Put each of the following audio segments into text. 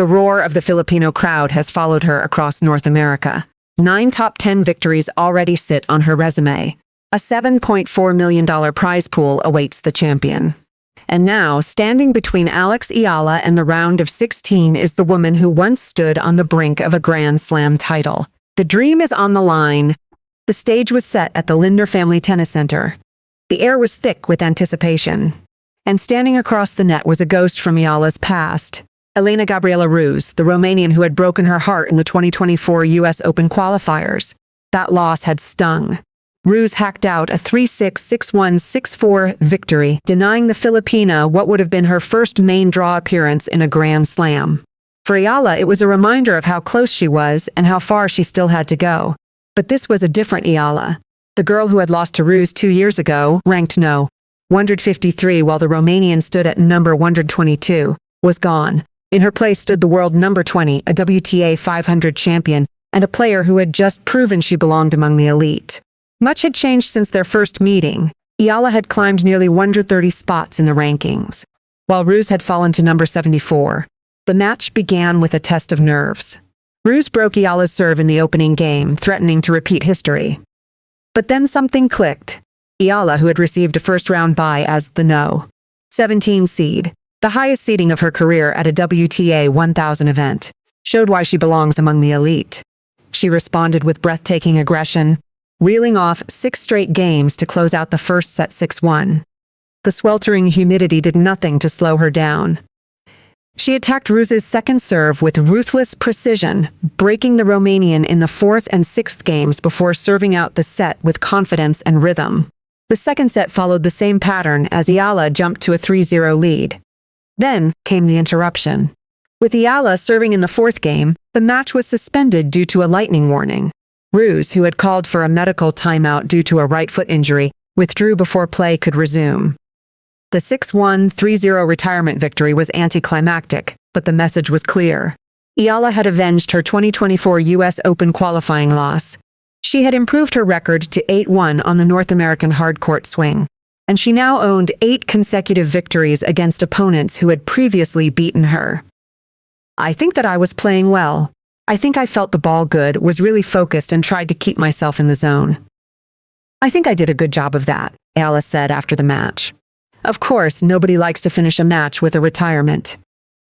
The roar of the Filipino crowd has followed her across North America. 9 top 10 victories already sit on her resume. A $7.4 million prize pool awaits the champion. And now, standing between Eala and the round of 16 is the woman who once stood on the brink of a Grand Slam title. The dream is on the line. The stage was set at the Lindner Family Tennis Center. The air was thick with anticipation. And standing across the net was a ghost from Eala's past. Elena Gabriela Ruse, the Romanian who had broken her heart in the 2024 U.S. Open qualifiers. That loss had stung. Ruse hacked out a 3-6, 6-1, 6-4 victory, denying the Filipina what would have been her first main draw appearance in a Grand Slam. For Eala, it was a reminder of how close she was and how far she still had to go. But this was a different Eala. The girl who had lost to Ruse 2 years ago, ranked no. 153 while the Romanian stood at number 122, was gone. In her place stood the world number 20, a WTA 500 champion, and a player who had just proven she belonged among the elite. Much had changed since their first meeting. Eala had climbed nearly 130 spots in the rankings, while Ruse had fallen to number 74. The match began with a test of nerves. Ruse broke Eala's serve in the opening game, threatening to repeat history. But then something clicked. Eala, who had received a first-round bye as the No. 17 seed, the highest seeding of her career at a WTA 1000 event, showed why she belongs among the elite. She responded with breathtaking aggression, reeling off 6 straight games to close out the first set 6-1. The sweltering humidity did nothing to slow her down. She attacked Ruse's second serve with ruthless precision, breaking the Romanian in the 4th and 6th games before serving out the set with confidence and rhythm. The second set followed the same pattern as Eala jumped to a 3-0 lead. Then came the interruption. With Eala serving in the 4th game, the match was suspended due to a lightning warning. Ruse, who had called for a medical timeout due to a right foot injury, withdrew before play could resume. The 6-1, 3-0 retirement victory was anticlimactic, but the message was clear. Eala had avenged her 2024 U.S. Open qualifying loss. She had improved her record to 8-1 on the North American hardcourt swing, and she now owned 8 consecutive victories against opponents who had previously beaten her. I think that I was playing well. I think I felt the ball good, was really focused, and tried to keep myself in the zone. I think I did a good job of that, Eala said after the match. Of course, nobody likes to finish a match with a retirement.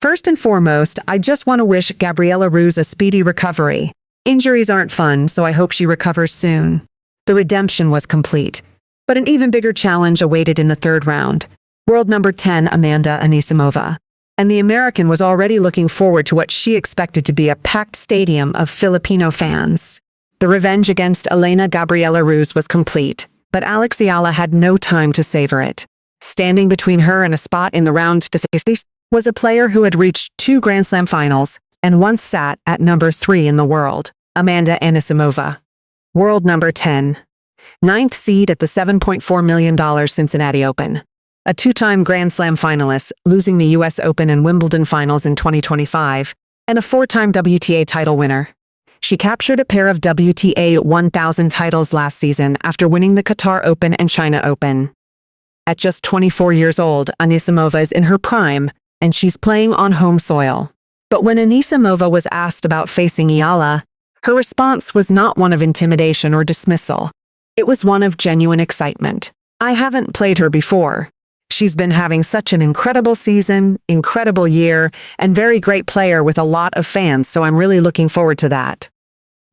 First and foremost, I just want to wish Gabriela Ruse a speedy recovery. Injuries aren't fun, so I hope she recovers soon. The redemption was complete. But an even bigger challenge awaited in the 3rd round. World number 10 Amanda Anisimova. And the American was already looking forward to what she expected to be a packed stadium of Filipino fans. The revenge against Elena Gabriela Ruse was complete, but Eala had no time to savor it. Standing between her and a spot in the round of 16 was a player who had reached 2 Grand Slam finals and once sat at number 3 in the world, Amanda Anisimova. World number 10. 9th seed at the $7.4 million Cincinnati Open. A 2-time Grand Slam finalist, losing the U.S. Open and Wimbledon finals in 2025, and a 4-time WTA title winner. She captured a pair of WTA 1000 titles last season after winning the Qatar Open and China Open. At just 24 years old, Anisimova is in her prime, and she's playing on home soil. But when Anisimova was asked about facing Eala, her response was not one of intimidation or dismissal. It was one of genuine excitement. I haven't played her before. She's been having such an incredible season, incredible year, and very great player with a lot of fans, so I'm really looking forward to that,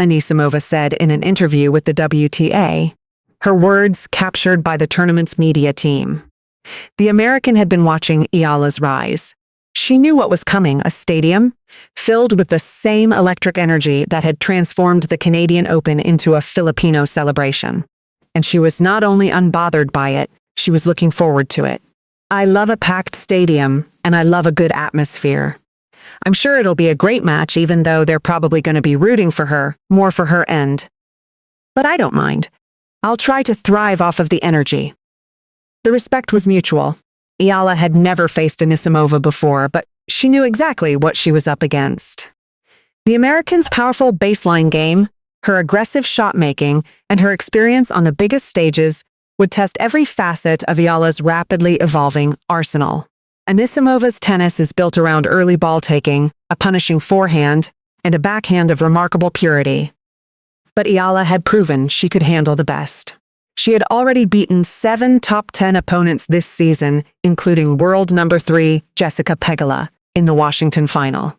Anisimova said in an interview with the WTA. Her words captured by the tournament's media team. The American had been watching Eala's rise. She knew what was coming, a stadium filled with the same electric energy that had transformed the Canadian Open into a Filipino celebration. And she was not only unbothered by it, she was looking forward to it. I love a packed stadium, and I love a good atmosphere. I'm sure it'll be a great match, even though they're probably going to be rooting for her, more for her end. But I don't mind. I'll try to thrive off of the energy. The respect was mutual. Eala had never faced Anisimova before, but she knew exactly what she was up against. The American's powerful baseline game, her aggressive shot-making, and her experience on the biggest stages would test every facet of Eala's rapidly evolving arsenal. Anisimova's tennis is built around early ball taking, a punishing forehand, and a backhand of remarkable purity. But Eala had proven she could handle the best. She had already beaten 7 top 10 opponents this season, including world number 3 Jessica Pegula, in the Washington final.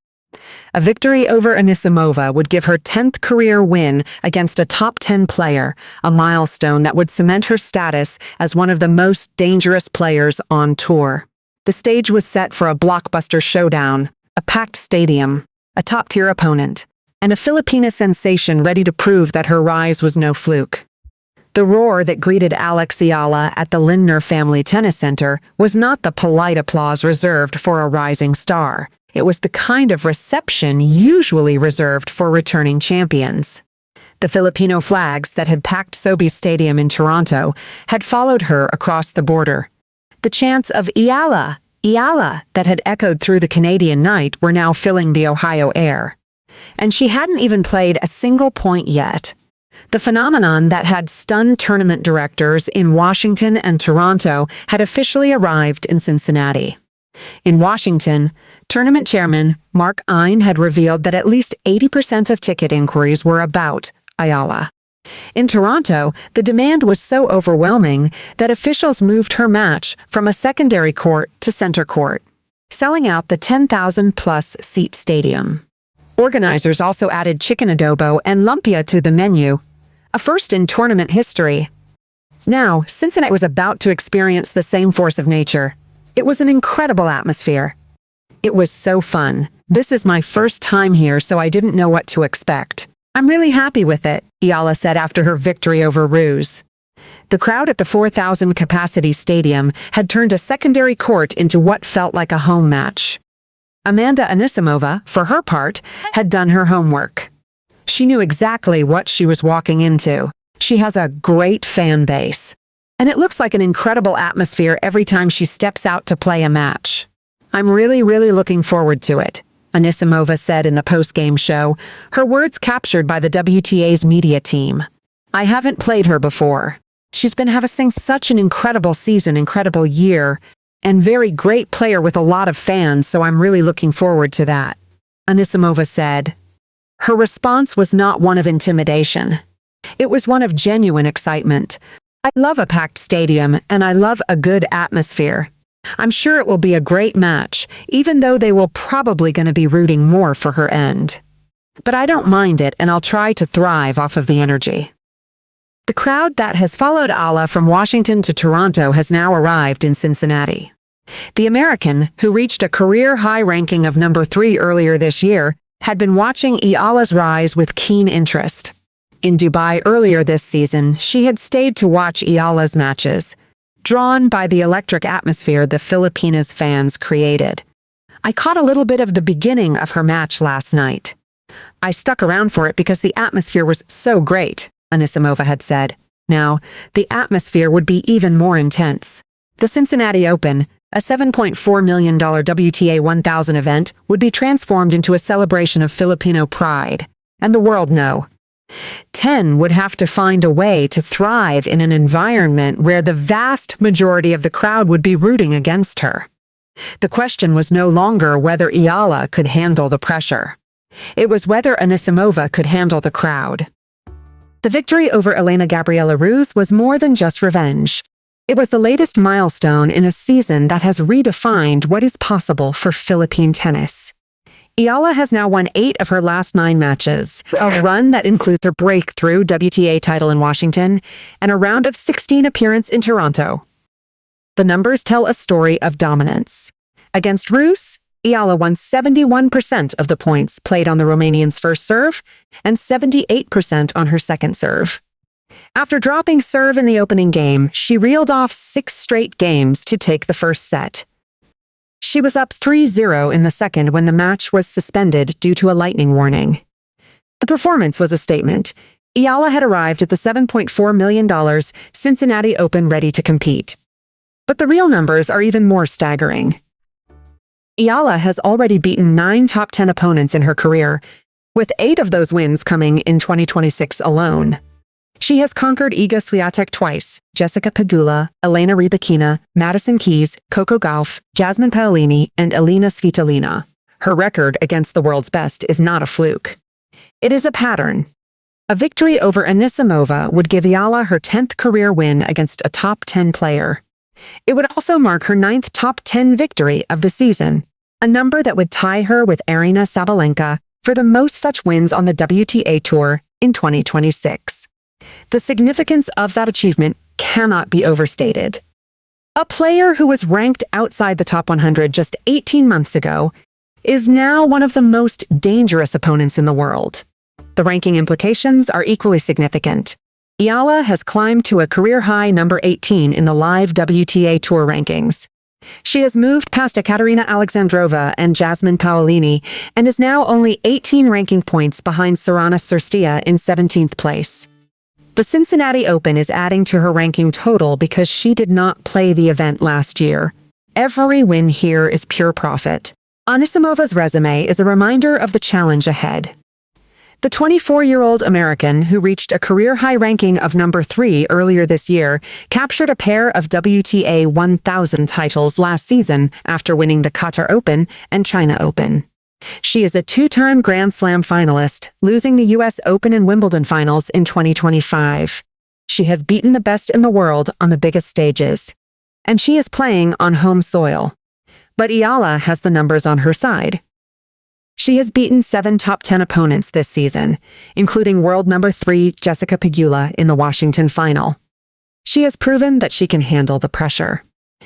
A victory over Anisimova would give her 10th career win against a top 10 player, a milestone that would cement her status as one of the most dangerous players on tour. The stage was set for a blockbuster showdown, a packed stadium, a top-tier opponent, and a Filipina sensation ready to prove that her rise was no fluke. The roar that greeted Eala at the Lindner Family Tennis Center was not the polite applause reserved for a rising star. It was the kind of reception usually reserved for returning champions. The Filipino flags that had packed Sobeys Stadium in Toronto had followed her across the border. The chants of Eala, Eala that had echoed through the Canadian night were now filling the Ohio air. And she hadn't even played a single point yet. The phenomenon that had stunned tournament directors in Washington and Toronto had officially arrived in Cincinnati. In Washington, tournament chairman Mark Ein had revealed that at least 80% of ticket inquiries were about Eala. In Toronto, the demand was so overwhelming that officials moved her match from a secondary court to center court, selling out the 10,000-plus seat stadium. Organizers also added chicken adobo and lumpia to the menu, a first in tournament history. Now, Cincinnati was about to experience the same force of nature. It was an incredible atmosphere. It was so fun. This is my first time here, so I didn't know what to expect. I'm really happy with it, Eala said after her victory over Ruse. The crowd at the 4,000-capacity stadium had turned a secondary court into what felt like a home match. Amanda Anisimova, for her part, had done her homework. She knew exactly what she was walking into. She has a great fan base. And it looks like an incredible atmosphere every time she steps out to play a match. I'm really looking forward to it, Anisimova said in the post-game show, her words captured by the WTA's media team. I haven't played her before. She's been having such an incredible season, incredible year, and very great player with a lot of fans, so I'm really looking forward to that, Anisimova said. Her response was not one of intimidation. It was one of genuine excitement. I love a packed stadium, and I love a good atmosphere. I'm sure it will be a great match, even though they will probably going to be rooting more for her end. But I don't mind it, and I'll try to thrive off of the energy. The crowd that has followed Eala from Washington to Toronto has now arrived in Cincinnati. The American, who reached a career-high ranking of number 3 earlier this year, had been watching Eala's rise with keen interest. In Dubai earlier this season, she had stayed to watch Eala's matches, drawn by the electric atmosphere the Filipinas fans created. I caught a little bit of the beginning of her match last night. I stuck around for it because the atmosphere was so great, Anisimova had said. Now, the atmosphere would be even more intense. The Cincinnati Open, a $7.4 million WTA 1000 event, would be transformed into a celebration of Filipino pride, and the world know. 10 would have to find a way to thrive in an environment where the vast majority of the crowd would be rooting against her. The question was no longer whether Eala could handle the pressure. It was whether Anisimova could handle the crowd. The victory over Elena Gabriela Ruse was more than just revenge. It was the latest milestone in a season that has redefined what is possible for Philippine tennis. Eala has now won 8 of her last 9 matches, a run that includes her breakthrough WTA title in Washington and a round of 16 appearance in Toronto. The numbers tell a story of dominance. Against Ruse, Eala won 71% of the points played on the Romanian's first serve and 78% on her second serve. After dropping serve in the opening game, she reeled off 6 straight games to take the first set. She was up 3-0 in the second when the match was suspended due to a lightning warning. The performance was a statement. Eala had arrived at the $7.4 million Cincinnati Open ready to compete. But the real numbers are even more staggering. Eala has already beaten 9 top 10 opponents in her career, with 8 of those wins coming in 2026 alone. She has conquered Iga Swiatek twice, Jessica Pegula, Elena Rybakina, Madison Keys, Coco Gauff, Jasmine Paolini, and Elena Svitolina. Her record against the world's best is not a fluke. It is a pattern. A victory over Anisimova would give Eala her 10th career win against a top 10 player. It would also mark her 9th top 10 victory of the season, a number that would tie her with Aryna Sabalenka for the most such wins on the WTA Tour in 2026. The significance of that achievement cannot be overstated. A player who was ranked outside the top 100 just 18 months ago is now one of the most dangerous opponents in the world. The ranking implications are equally significant. Eala has climbed to a career-high number 18 in the live WTA Tour rankings. She has moved past Ekaterina Alexandrova and Jasmine Paolini and is now only 18 ranking points behind Sorana Cîrstea in 17th place. The Cincinnati Open is adding to her ranking total because she did not play the event last year. Every win here is pure profit. Anisimova's resume is a reminder of the challenge ahead. The 24-year-old American, who reached a career-high ranking of number 3 earlier this year, captured a pair of WTA 1000 titles last season after winning the Qatar Open and China Open. She is a 2-time Grand Slam finalist, losing the US Open and Wimbledon finals in 2025. She has beaten the best in the world on the biggest stages, and she is playing on home soil. But Eala has the numbers on her side. She has beaten 7 top 10 opponents this season, including world number 3 Jessica Pegula in the Washington final. She has proven that she can handle the pressure.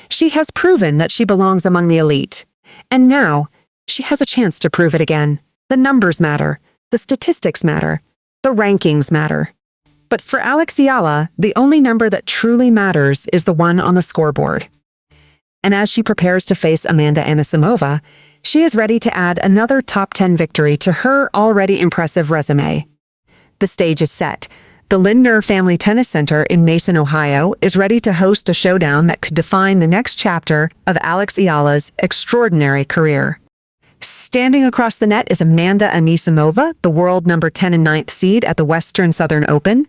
She has proven that she belongs among the elite. And now, she has a chance to prove it again. The numbers matter. The statistics matter. The rankings matter. But for Alex Eala, the only number that truly matters is the one on the scoreboard. And as she prepares to face Amanda Anisimova, she is ready to add another top 10 victory to her already impressive resume. The stage is set. The Lindner Family Tennis Center in Mason, Ohio, is ready to host a showdown that could define the next chapter of Alex Eala's extraordinary career. Standing across the net is Amanda Anisimova, the world number 10 and 9th seed at the Western Southern Open,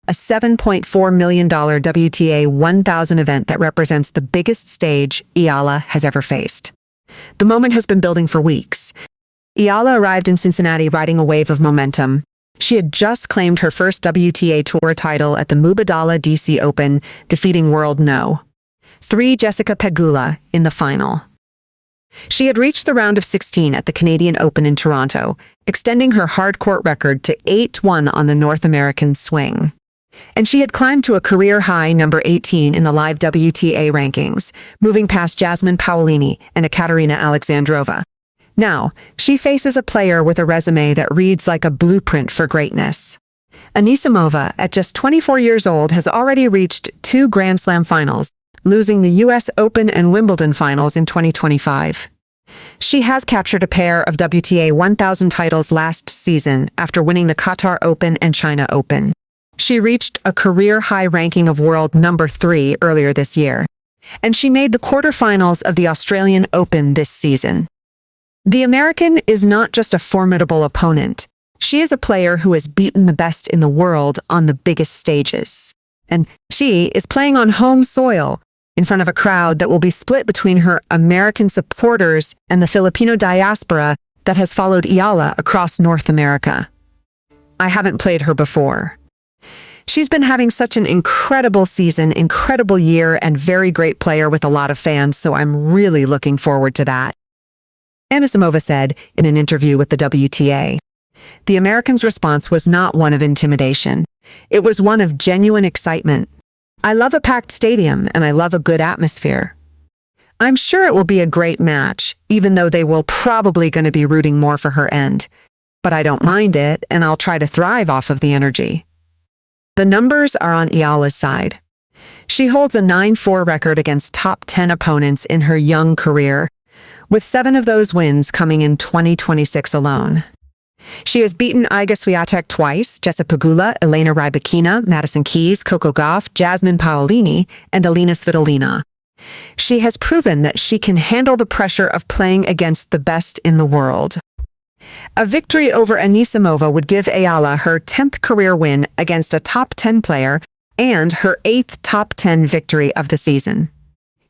a $7.4 million WTA 1000 event that represents the biggest stage Eala has ever faced. The moment has been building for weeks. Eala arrived in Cincinnati riding a wave of momentum. She had just claimed her first WTA Tour title at the Mubadala DC Open, defeating world No. 3 Jessica Pegula in the final. She had reached the round of 16 at the Canadian Open in Toronto, extending her hard-court record to 8-1 on the North American swing. And she had climbed to a career-high number 18 in the live WTA rankings, moving past Jasmine Paolini and Ekaterina Alexandrova. Now, she faces a player with a resume that reads like a blueprint for greatness. Anisimova, at just 24 years old, has already reached 2 Grand Slam finals, losing the US Open and Wimbledon finals in 2025. She has captured a pair of WTA 1000 titles last season after winning the Qatar Open and China Open. She reached a career-high ranking of world number 3 earlier this year, and she made the quarterfinals of the Australian Open this season. The American is not just a formidable opponent. She is a player who has beaten the best in the world on the biggest stages. And she is playing on home soil, in front of a crowd that will be split between her American supporters and the Filipino diaspora that has followed Eala across North America. I haven't played her before. She's been having such an incredible season, incredible year, and very great player with a lot of fans, so I'm really looking forward to that. Anisimova said in an interview with the WTA. The American's response was not one of intimidation. It was one of genuine excitement. I love a packed stadium, and I love a good atmosphere. I'm sure it will be a great match, even though they will probably going to be rooting more for her end. But I don't mind it, and I'll try to thrive off of the energy. The numbers are on Eala's side. She holds a 9-4 record against top 10 opponents in her young career, with 7 of those wins coming in 2026 alone. She has beaten Iga Swiatek twice, Jessica Pegula, Elena Rybakina, Madison Keys, Coco Gauff, Jasmine Paolini, and Alina Svitolina. She has proven that she can handle the pressure of playing against the best in the world. A victory over Anisimova would give Eala her 10th career win against a top 10 player and her 8th top 10 victory of the season.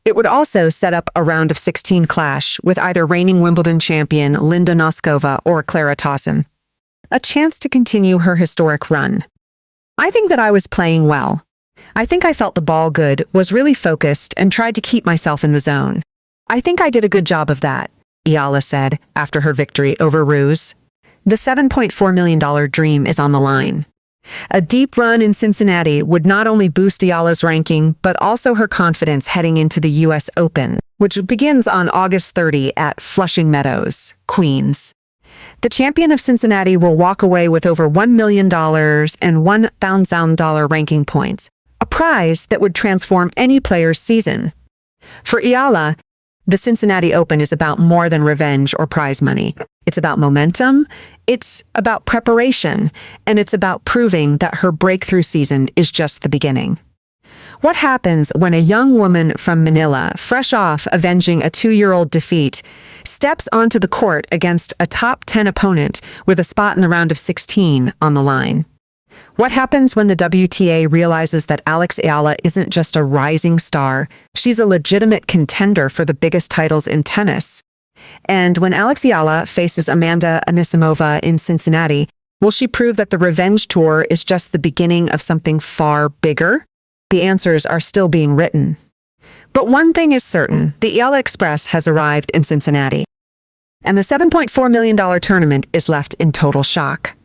It would also set up a round of 16 clash with either reigning Wimbledon champion Linda Noskova or Clara Tauson. A chance to continue her historic run. I think that I was playing well. I think I felt the ball good, was really focused, and tried to keep myself in the zone. I think I did a good job of that, Eala said after her victory over Ruse. The $7.4 million dream is on the line. A deep run in Cincinnati would not only boost Eala's ranking, but also her confidence heading into the U.S. Open, which begins on August 30 at Flushing Meadows, Queens. The champion of Cincinnati will walk away with over $1 million and $1,000 ranking points, a prize that would transform any player's season. For Eala, the Cincinnati Open is about more than revenge or prize money. It's about momentum, it's about preparation, and it's about proving that her breakthrough season is just the beginning. What happens when a young woman from Manila, fresh off avenging a 2-year-old defeat, steps onto the court against a top 10 opponent with a spot in the round of 16 on the line? What happens when the WTA realizes that Eala isn't just a rising star, she's a legitimate contender for the biggest titles in tennis? And when Eala faces Amanda Anisimova in Cincinnati, will she prove that the revenge tour is just the beginning of something far bigger? The answers are still being written. But one thing is certain, the Eala Express has arrived in Cincinnati. And the $7.4 million tournament is left in total shock.